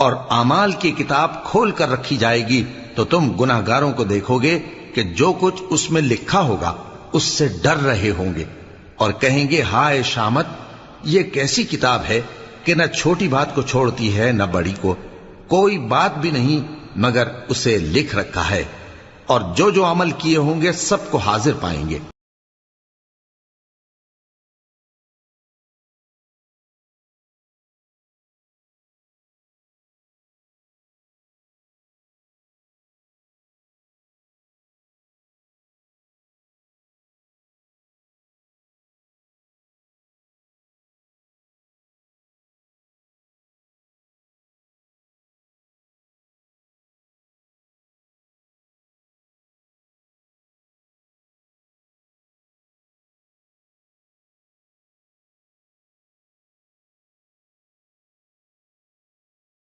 और आमाल की किताब खोल कर रखी जाएगी तो तुम गुनाहगारों को देखोगे कि जो कुछ उसमें लिखा होगा उससे डर रहे होंगे और कहेंगे, हाय शामत, ये कैसी किताब है कि न छोटी बात को छोड़ती है न बड़ी को, कोई बात भी नहीं मगर उसे लिख रखा है, और जो जो अमल किए होंगे सबको हाजिर पाएंगे।